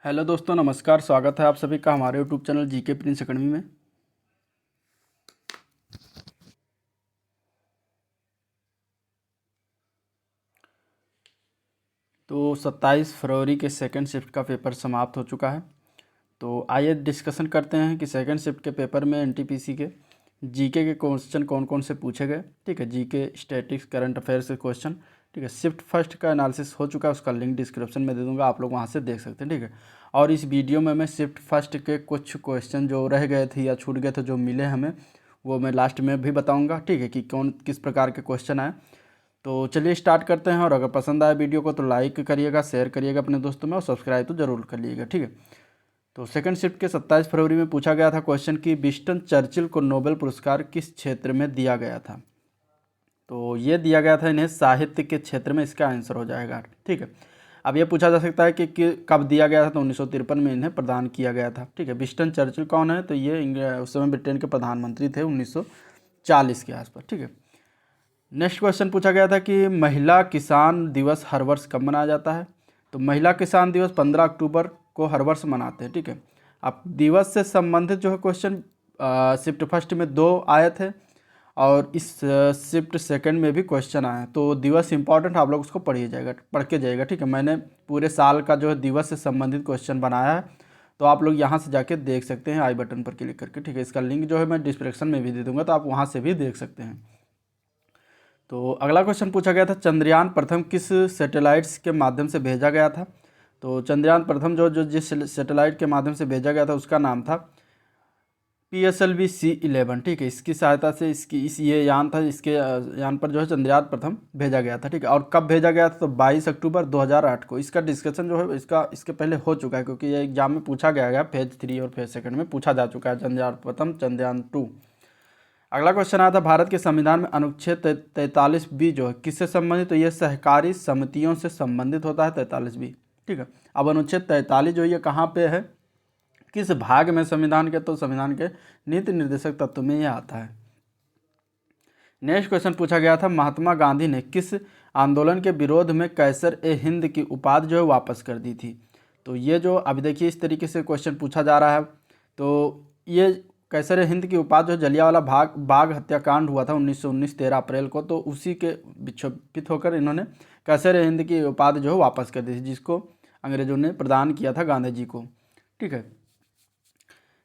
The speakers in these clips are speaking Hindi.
हेलो दोस्तों, नमस्कार। स्वागत है आप सभी का हमारे YouTube channel GK Prince academy में। तो 27 फरवरी के सेकंड शिफ्ट का पेपर समाप्त हो चुका है। तो आइए डिस्कशन करते हैं कि सेकंड शिफ्ट के पेपर में एनटीपीसी के जीके के क्वेश्चन कौन कौन से पूछे गए। ठीक है, जीके, स्टैटिक्स, करंट अफेयर्स के क्वेश्चन। ठीक है, शिफ्ट फर्स्ट का एनालिसिस हो चुका है, उसका लिंक डिस्क्रिप्शन में दे दूंगा, आप लोग वहाँ से देख सकते हैं। ठीक है, और इस वीडियो में मैं शिफ्ट फर्स्ट के कुछ क्वेश्चन जो रह गए थे या छूट गए थे, जो मिले हमें, वो मैं लास्ट में भी बताऊंगा। ठीक है, कि कौन किस प्रकार के क्वेश्चन आए। तो चलिए स्टार्ट करते हैं। और अगर पसंद आए वीडियो को तो लाइक करिएगा, शेयर करिएगा अपने दोस्तों में, और सब्सक्राइब तो ज़रूर कर लीजिएगा। ठीक है, तो सेकंड शिफ्ट के 27 फरवरी में पूछा गया था क्वेश्चन कि विंस्टन चर्चिल को नोबेल पुरस्कार किस क्षेत्र में दिया गया था। तो ये दिया गया था इन्हें साहित्य के क्षेत्र में, इसका आंसर हो जाएगा। ठीक है, अब ये पूछा जा सकता है कि कब दिया गया था। तो 1953 में इन्हें प्रदान किया गया था। ठीक है, विंस्टन चर्चिल कौन है? तो ये उस समय ब्रिटेन के प्रधानमंत्री थे 1940 के आसपास। ठीक है, नेक्स्ट क्वेश्चन पूछा गया था कि महिला किसान दिवस हर वर्ष कब मनाया जाता है। तो महिला किसान दिवस 15 अक्टूबर को हर वर्ष मनाते हैं। ठीक है, अब दिवस से संबंधित जो है क्वेश्चन शिफ्ट फर्स्ट में 2 आए थे, और इस शिफ्ट सेकंड में भी क्वेश्चन आए। तो दिवस इंपॉर्टेंट, आप लोग उसको पढ़ के जाइएगा। ठीक है, मैंने पूरे साल का जो है दिवस से संबंधित क्वेश्चन बनाया है, तो आप लोग यहाँ से जाके देख सकते हैं, आई बटन पर क्लिक करके। ठीक है, इसका लिंक जो है मैं डिस्क्रिप्शन में भी दे दूँगा, तो आप वहाँ से भी देख सकते हैं। तो अगला क्वेश्चन पूछा गया था, चंद्रयान प्रथम किस सैटेलाइट्स के माध्यम से भेजा गया था। तो चंद्रयान प्रथम जो जो जिस सैटेलाइट के माध्यम से भेजा गया था, उसका नाम था PSLV C11। ठीक है, इसकी सहायता से ये यान था, इसके यान पर जो है चंद्रयान प्रथम भेजा गया था। ठीक है, और कब भेजा गया था? तो 22 अक्टूबर 2008 को। इसका डिस्कशन जो है इसके पहले हो चुका है, क्योंकि ये एग्जाम में पूछा गया फेज 3 और फेज सेकंड में पूछा जा चुका है, चंद्रयान प्रथम, चंद्रयान 2। अगला क्वेश्चन आया था, भारत के संविधान में अनुच्छेद 43B जो है किससे संबंधित? तो ये सहकारी समितियों से संबंधित होता है, 43B। ठीक है, अब अनुच्छेद 43 जो ये कहाँ पे है, किस भाग में संविधान के? तो संविधान के नीति निर्देशक तत्व में ये आता है। नेक्स्ट क्वेश्चन पूछा गया था, महात्मा गांधी ने किस आंदोलन के विरोध में कैसर ए हिंद की उपाधि जो है वापस कर दी थी। तो ये जो अभी देखिए इस तरीके से क्वेश्चन पूछा जा रहा है। तो ये कैसर ए हिंद की उपाधि जो जलियांवाला बाग हत्याकांड हुआ था 1919 13 अप्रैल को, तो उसी के विक्षोभित होकर इन्होंने कैसर ए हिंद की उपाधि जो है वापस कर दी थी, जिसको अंग्रेजों ने प्रदान किया था गांधी जी को। ठीक है,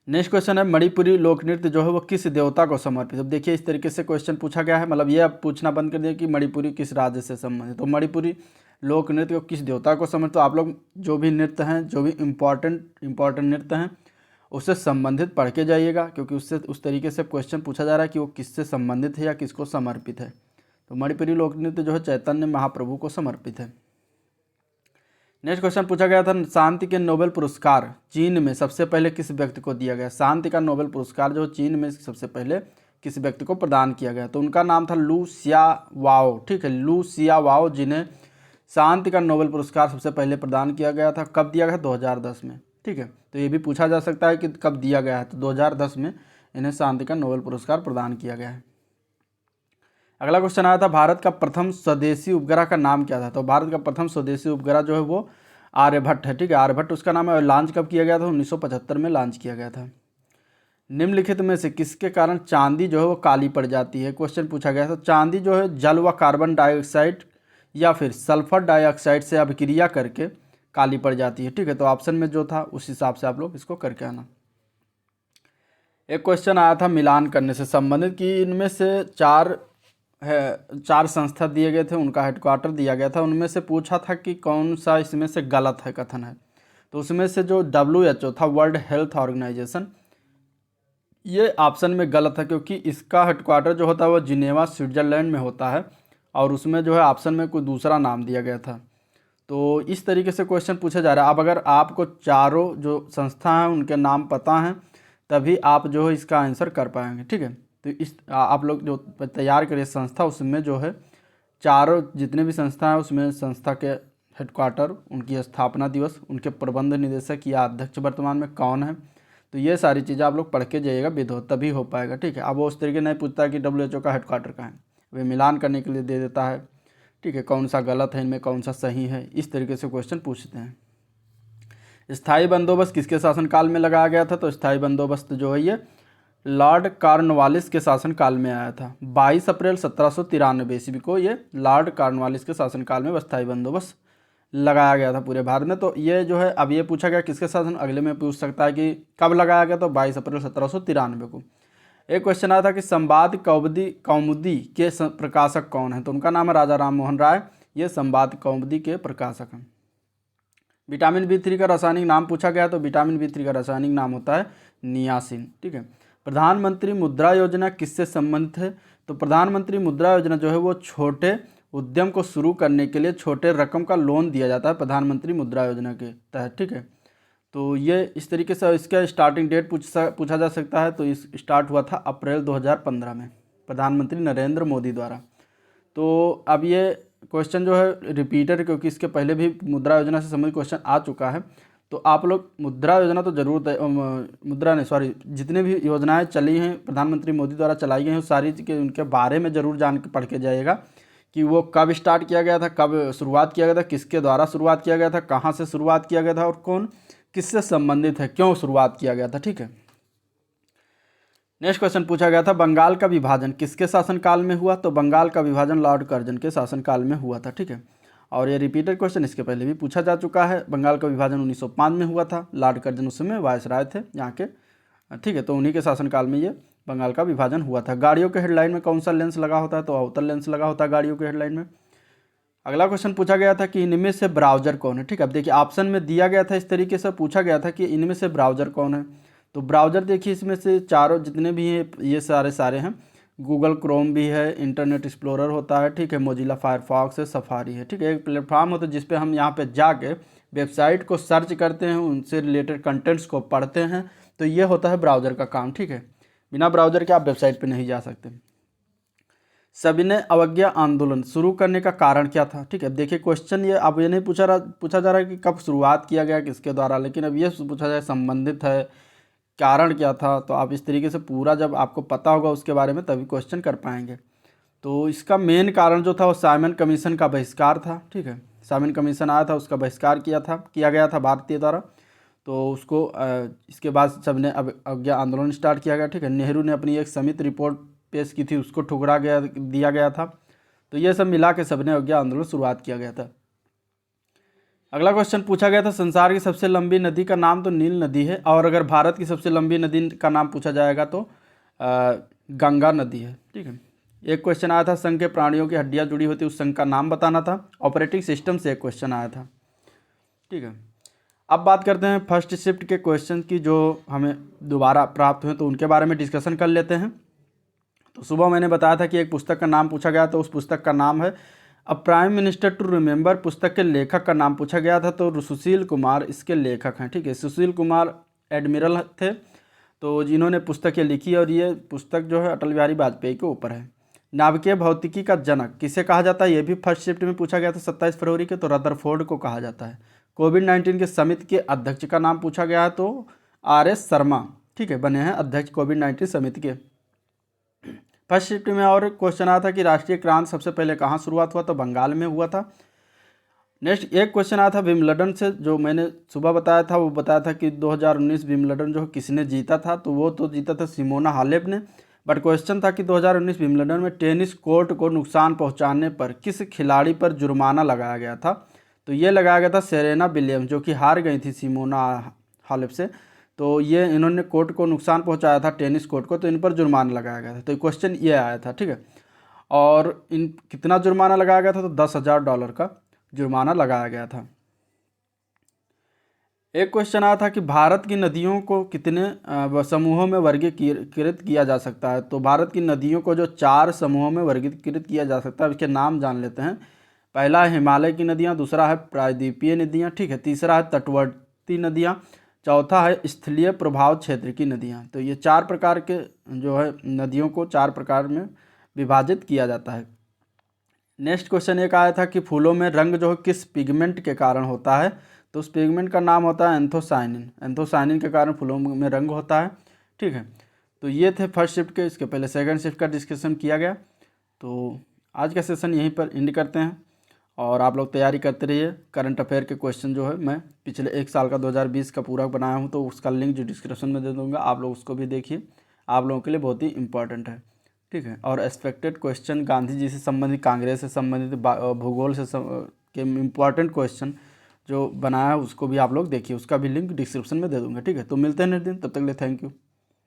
नेक्स्ट क्वेश्चन है, मणिपुरी लोक नृत्य जो है वो किस देवता को समर्पित है। अब देखिए इस तरीके से क्वेश्चन पूछा गया है, मतलब ये अब पूछना बंद कर दिया कि मणिपुरी किस राज्य से संबंधित। तो मणिपुरी लोक नृत्य को किस देवता को समर्पित। तो आप लोग जो भी नृत्य हैं, जो भी इम्पॉर्टेंट नृत्य हैं, उससे संबंधित पढ़ के जाइएगा, क्योंकि उससे उस तरीके से क्वेश्चन पूछा जा रहा है कि वो किससे संबंधित है या किसको समर्पित है। तो मणिपुरी लोक नृत्य जो है चैतन्य महाप्रभु को समर्पित है। नेक्स्ट क्वेश्चन पूछा गया था, शांति के नोबेल पुरस्कार चीन में सबसे पहले किस व्यक्ति को दिया गया। शांति का नोबेल पुरस्कार जो चीन में सबसे पहले किस व्यक्ति को प्रदान किया गया, तो उनका नाम था लू सियाओ। ठीक है, लू सियाओ, जिन्हें शांति का नोबेल पुरस्कार सबसे पहले प्रदान किया गया था। कब दिया गया? 2010 में। ठीक है, तो ये भी पूछा जा सकता है कि कब दिया गया है। तो 2010 में इन्हें शांति का नोबेल पुरस्कार प्रदान किया गया है। अगला क्वेश्चन आया था, भारत का प्रथम स्वदेशी उपग्रह का नाम क्या था। तो भारत का प्रथम स्वदेशी उपग्रह जो है वो आर्यभट्ट है। ठीक है, आर्यभट्ट उसका नाम है। और लॉन्च कब किया गया था? 1975 में लॉन्च किया गया था। निम्नलिखित में से किसके कारण चांदी जो है वो काली पड़ जाती है, क्वेश्चन पूछा गया था। चांदी जो है जल व कार्बन डाइऑक्साइड या फिर सल्फर डाइऑक्साइड से अभिक्रिया करके काली पड़ जाती है। ठीक है, तो ऑप्शन में जो था उस हिसाब से आप लोग इसको करके आना। एक क्वेश्चन आया था मिलान करने से संबंधित कि इनमें से चार संस्था दिए गए थे, उनका हेडक्वार्टर दिया गया था। उनमें से पूछा था कि कौन सा इसमें से गलत है कथन है। तो उसमें से जो WHO था, वर्ल्ड हेल्थ ऑर्गेनाइजेशन, ये ऑप्शन में गलत है, क्योंकि इसका हेडक्वार्टर जो होता है वो जिनेवा स्विट्जरलैंड में होता है, और उसमें जो है ऑप्शन में कोई दूसरा नाम दिया गया था। तो इस तरीके से क्वेश्चन पूछा जा रहा है। अब अगर आपको चारों जो संस्था हैं उनके नाम पता हैं, तभी आप जो है इसका आंसर कर पाएंगे। ठीक है, तो इस आप लोग जो तैयार करिए संस्था, उसमें जो है चारों जितने भी संस्था हैं उसमें संस्था के हेडक्वार्टर, उनकी स्थापना दिवस, उनके प्रबंध निदेशक या अध्यक्ष वर्तमान में कौन है, तो ये सारी चीज़ें आप लोग पढ़ के जाइएगा, विधो तभी हो पाएगा। ठीक है, अब वो उस तरीके नहीं पूछता है कि WHO का हेडक्वार्टर कहाँ है, वे मिलान करने के लिए दे देता है। ठीक है, कौन सा गलत है, इनमें कौन सा सही है, इस तरीके से क्वेश्चन पूछते हैं। स्थायी बंदोबस्त किसके शासनकाल में लगाया गया था? तो स्थायी बंदोबस्त जो है ये लॉर्ड कॉर्नवालिस के शासनकाल में आया था। 22 अप्रैल 1793 ईस्वी को ये लॉर्ड कॉर्नवालिस के शासनकाल में स्थायी बंदोबस्त लगाया गया था पूरे भारत में। तो ये जो है अब ये पूछा गया किसके शासन, अगले में पूछ सकता है कि कब लगाया गया, तो 22 अप्रैल 1793 को। एक क्वेश्चन आया था कि संवाद कौमुदी के प्रकाशक कौन है? तो उनका नाम है राजा राम मोहन राय, ये संवाद कौमुदी के प्रकाशक हैं। विटामिन B3 का रासायनिक नाम पूछा गया, तो विटामिन B3 का रासायनिक नाम होता है नियासिन। ठीक है। प्रधानमंत्री मुद्रा योजना किससे संबंधित है? तो प्रधानमंत्री मुद्रा योजना जो है वो छोटे उद्यम को शुरू करने के लिए छोटे रकम का लोन दिया जाता है प्रधानमंत्री मुद्रा योजना के तहत। ठीक है। तो ये इस तरीके से इसका स्टार्टिंग डेट पूछा जा सकता है। तो इस स्टार्ट हुआ था अप्रैल 2015 में प्रधानमंत्री नरेंद्र मोदी द्वारा। तो अब ये क्वेश्चन जो है रिपीटेड, क्योंकि इसके पहले भी मुद्रा योजना से संबंधित क्वेश्चन आ चुका है। तो आप लोग मुद्रा योजना तो जरूर जितने भी योजनाएं चली हैं प्रधानमंत्री मोदी द्वारा चलाई गई हैं उस सारी के उनके बारे में ज़रूर जान के पढ़ के जाइएगा कि वो कब स्टार्ट किया गया था, कब शुरुआत किया गया था, किसके द्वारा शुरुआत किया गया था, कहाँ से शुरुआत किया गया था और कौन किससे संबंधित है, क्यों शुरुआत किया गया था। ठीक है। नेक्स्ट क्वेश्चन पूछा गया था बंगाल का विभाजन किसके शासनकाल में हुआ? तो बंगाल का विभाजन लॉर्ड कर्जन के शासनकाल में हुआ था। ठीक है। और ये रिपीटेड क्वेश्चन इसके पहले भी पूछा जा चुका है। बंगाल का विभाजन 1905 में हुआ था। लॉर्ड कर्जन उस समय वायसराय थे यहाँ के। ठीक है। तो उन्हीं के शासनकाल में ये बंगाल का विभाजन हुआ था। गाड़ियों के हेडलाइन में कौन सा लेंस लगा होता है? तो आउटर लेंस लगा होता है गाड़ियों के हेडलाइन में। अगला क्वेश्चन पूछा गया था कि इनमें से ब्राउजर कौन है? ठीक है। अब देखिए ऑप्शन में दिया गया था, इस तरीके से पूछा गया था कि इनमें से ब्राउजर कौन है। तो ब्राउजर देखिए इसमें से चारों जितने भी हैं ये सारे हैं। गूगल क्रोम भी है, इंटरनेट एक्सप्लोरर होता है, ठीक है, मोजिला फायरफॉक्स है, सफारी है। ठीक है। एक प्लेटफॉर्म होता है जिस पे हम यहाँ पे जाके वेबसाइट को सर्च करते हैं, उनसे रिलेटेड कंटेंट्स को पढ़ते हैं। तो ये होता है ब्राउज़र का काम। ठीक है। बिना ब्राउज़र के आप वेबसाइट पे नहीं जा सकते। सविनय अवज्ञा आंदोलन शुरू करने का कारण क्या था? ठीक है। देखिए क्वेश्चन ये अब ये नहीं पूछा जा रहा है कि कब शुरुआत किया गया, किसके द्वारा, लेकिन अब ये पूछा जाए संबंधित है, कारण क्या था। तो आप इस तरीके से पूरा जब आपको पता होगा उसके बारे में तभी क्वेश्चन कर पाएंगे। तो इसका मेन कारण जो था वो साइमन कमीशन का बहिष्कार था। ठीक है। साइमन कमीशन आया था, उसका बहिष्कार किया गया था भारतीय द्वारा। तो उसको इसके बाद सबने अब अवज्ञा आंदोलन स्टार्ट किया गया। ठीक है। नेहरू ने अपनी एक समिति रिपोर्ट पेश की थी, उसको दिया गया था। तो ये सब मिला के सबने अवज्ञा आंदोलन शुरुआत किया गया था। अगला क्वेश्चन पूछा गया था संसार की सबसे लंबी नदी का नाम, तो नील नदी है। और अगर भारत की सबसे लंबी नदी का नाम पूछा जाएगा तो गंगा नदी है। ठीक है। एक क्वेश्चन आया था संघ के प्राणियों की हड्डियां जुड़ी होती उस संघ का नाम बताना था। ऑपरेटिंग सिस्टम से एक क्वेश्चन आया था। ठीक है। अब बात करते हैं फर्स्ट शिफ्ट के क्वेश्चन की जो हमें दोबारा प्राप्त हुए, तो उनके बारे में डिस्कशन कर लेते हैं। तो सुबह मैंने बताया था कि एक पुस्तक का नाम पूछा गया, तो उस पुस्तक का नाम है a prime minister to remember. पुस्तक के लेखक का नाम पूछा गया था, तो सुशील कुमार इसके लेखक हैं। ठीक है। सुशील कुमार एडमिरल थे तो जिन्होंने पुस्तक ये लिखी, और ये पुस्तक जो है अटल बिहारी वाजपेयी के ऊपर है। नाभिकीय भौतिकी का जनक किसे कहा जाता है? ये भी फर्स्ट शिफ्ट में पूछा गया था 27 फरवरी के, तो रदरफोर्ड को कहा जाता है। कोविड-19 के समिति के अध्यक्ष का नाम पूछा गया है, तो RS शर्मा, ठीक है, बने हैं अध्यक्ष कोविड-19 समिति के। फर्स्ट शिफ्ट में और क्वेश्चन आया था कि राष्ट्रीय क्रांति सबसे पहले कहाँ शुरुआत हुआ? तो बंगाल में हुआ था। नेक्स्ट एक क्वेश्चन आया था विम्बलडन से, जो मैंने सुबह बताया था, वो बताया था कि 2019 विम्बलडन जो किसने जीता था? तो वो तो जीता था सिमोना हालेप ने। बट क्वेश्चन था कि 2019 विम्बलडन में टेनिस कोर्ट को नुकसान पहुंचाने पर किस खिलाड़ी पर जुर्माना लगाया गया था? तो ये लगाया गया था सेरेना विलियम्स, जो कि हार गई थी सिमोना हालेप से। तो ये इन्होंने कोर्ट को नुकसान पहुंचाया था, टेनिस कोर्ट को, तो इन पर जुर्माना लगाया गया था। तो क्वेश्चन ये आया था। ठीक है। और इन कितना जुर्माना लगाया गया था? तो $10,000 का जुर्माना लगाया गया था। एक क्वेश्चन आया था कि भारत की नदियों को कितने समूहों में वर्गीकृत किया जा सकता है? तो भारत की नदियों को जो 4 समूहों में वर्गीकृत किया जा सकता है, इसके नाम जान लेते हैं। पहला है हिमालय की नदियाँ, दूसरा है प्रायद्वीपीय नदियाँ, ठीक है, तीसरा है तटवर्ती नदियाँ, चौथा है स्थलीय प्रभाव क्षेत्र की नदियाँ। तो ये 4 प्रकार के जो है नदियों को 4 प्रकार में विभाजित किया जाता है। नेक्स्ट क्वेश्चन एक आया था कि फूलों में रंग जो है किस पिगमेंट के कारण होता है? तो उस पिगमेंट का नाम होता है एंथोसाइनिन। एंथोसाइनिन के कारण फूलों में रंग होता है। ठीक है। तो ये थे फर्स्ट शिफ्ट के, इसके पहले सेकंड शिफ्ट का डिस्कशन किया गया। तो आज का सेशन यहीं पर एंड करते हैं और आप लोग तैयारी करते रहिए। करंट अफेयर के क्वेश्चन जो है मैं पिछले 1 साल का 2020 का पूरा बनाया हूँ, तो उसका लिंक जो डिस्क्रिप्शन में दे दूँगा, आप लोग उसको भी देखिए, आप लोगों के लिए बहुत ही इंपॉर्टेंट है। ठीक है। और एक्सपेक्टेड क्वेश्चन गांधी जी से संबंधित, कांग्रेस से संबंधित, भूगोल से के इम्पॉर्टेंट क्वेश्चन जो बनाया है उसको भी आप लोग देखिए, उसका भी लिंक डिस्क्रिप्शन में दे दूँगा। ठीक है। तो मिलते हैं नेक्स्ट दिन, तब तक के लिए थैंक यू।